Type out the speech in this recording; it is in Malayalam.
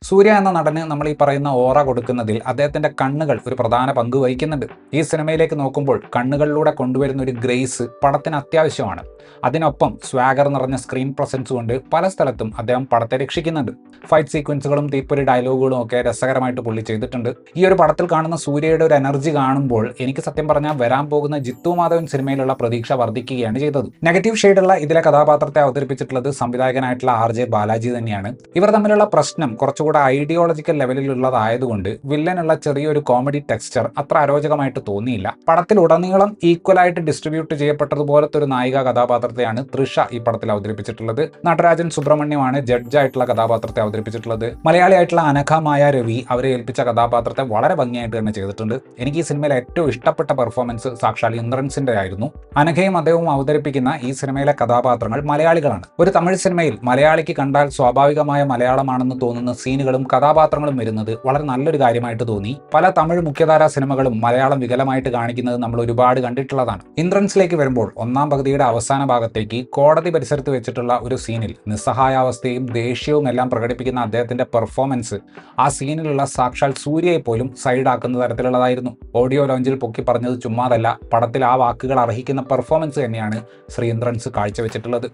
സൂര്യ എന്ന നടന് നമ്മൾ ഈ പറയുന്ന ഓറ കൊടുക്കുന്നതിൽ അദ്ദേഹത്തിന്റെ കണ്ണുകൾ ഒരു പ്രധാന പങ്ക് വഹിക്കുന്നുണ്ട്. ഈ സിനിമയിലേക്ക് നോക്കുമ്പോൾ കണ്ണുകളിലൂടെ കൊണ്ടുവരുന്ന ഒരു ഗ്രേസ് പടത്തിന് അത്യാവശ്യമാണ്. അതിനൊപ്പം സ്വാഗർ നിറഞ്ഞ സ്ക്രീൻ പ്രസൻസ് കൊണ്ട് പല സ്ഥലത്തും അദ്ദേഹം പടത്തെ രക്ഷിക്കുന്നുണ്ട്. ഫൈറ്റ് സീക്വൻസുകളും തീപ്പൊരി ഡയലോഗുകളും ഒക്കെ രസകരമായിട്ട് പുള്ളി ചെയ്തിട്ടുണ്ട്. ഈ ഒരു പടത്തിൽ കാണുന്ന സൂര്യയുടെ ഒരു എനർജി കാണുമ്പോൾ എനിക്ക് സത്യം പറഞ്ഞാൽ വരാൻ പോകുന്ന ജിത്തു മാധവൻ സിനിമയിലുള്ള പ്രതീക്ഷ വർദ്ധിക്കുകയാണ് ചെയ്തത്. നെഗറ്റീവ് ഷെയ്ഡുള്ള ഇതിലെ കഥാപാത്രത്തെ അവതരിപ്പിച്ചിട്ടുള്ളത് സംവിധായകനായിട്ടുള്ള RJ ബാലാജി തന്നെയാണ്. ഇവർ തമ്മിലുള്ള പ്രശ്നം കുറച്ചുകൂടെ ഐഡിയോളജിക്കൽ ലെവലിലുള്ളതായതുകൊണ്ട് വില്ലനുള്ള ചെറിയൊരു കോമഡി ടെക്സ്ചർ അത്ര അരോചകമായിട്ട് തോന്നിയില്ല. പടത്തിലുടനീളം ഈക്വലായിട്ട് ഡിസ്ട്രിബ്യൂട്ട് ചെയ്യപ്പെട്ടതുപോലത്തെ ഒരു നായിക കഥാപാത്രത്തെയാണ് തൃഷ ഈ പടത്തിൽ അവതരിപ്പിച്ചിട്ടുള്ളത്. നടരാജൻ സുബ്രഹ്മണ്യമാണ് ജഡ്ജായിട്ടുള്ള കഥാപാത്രത്തെ അവതരിപ്പിച്ചിട്ടുള്ളത്. മലയാളിയായിട്ടുള്ള അനഘ മായ രവി അവരെ ഏൽപ്പിച്ച കഥാപാത്രത്തെ വളരെ ഭംഗിയായിട്ട് തന്നെ ചെയ്തിട്ടുണ്ട്. എനിക്ക് ഈ സിനിമയിൽ ഏറ്റവും ഇഷ്ടപ്പെട്ട പെർഫോമൻസ് സാക്ഷാൽ ഇന്ദ്രൻസിന്റെ ആയിരുന്നു. അനഘയും അദ്ദേഹവും അവതരിപ്പിക്കുന്ന ഈ സിനിമയിലെ കഥാപാത്രങ്ങൾ മലയാളികളാണ്. ഒരു തമിഴ് സിനിമയിൽ മലയാളിക്ക് കണ്ടാൽ സ്വാഭാവികമായ മലയാളമാണെന്ന് തോന്നുന്ന സീനുകളും കഥാപാത്രങ്ങളും വരുന്നത് വളരെ നല്ലൊരു കാര്യമായിട്ട് തോന്നി. പല തമിഴ് മുഖ്യധാരാ സിനിമകളും മലയാളം വികലമായിട്ട് കാണിക്കുന്നത് നമ്മൾ ഒരുപാട് കണ്ടിട്ടുള്ളതാണ്. ഇന്ദ്രൻസിലേക്ക് വരുമ്പോൾ ഒന്നാം പകുതിയുടെ അവസാന ഭാഗത്തേക്ക് കോടതി പരിസരത്ത് വെച്ചിട്ടുള്ള ഒരു സീനിൽ നിസ്സഹായാവസ്ഥയും ദേഷ്യവും എല്ലാം പ്രകടിപ്പിക്കുന്ന അദ്ദേഹത്തിന്റെ പെർഫോമൻസ് ആ സീനിലുള്ള സാക്ഷാൽ സൂര്യയെ പോലും സൈഡാക്കുന്ന തരത്തിലുള്ളതായിരുന്നു. ഓഡിയോ ലോഞ്ചിൽ പൊക്കി പറഞ്ഞത് ചുമ്മാതല്ല, പടത്തിൽ ആ വാക്കുകൾ അർഹിക്കുന്ന പെർഫോമൻസ് തന്നെയാണ് ശ്രീ ഇന്ദ്രൻസ് കാഴ്ചവെച്ചിട്ടുള്ളത്.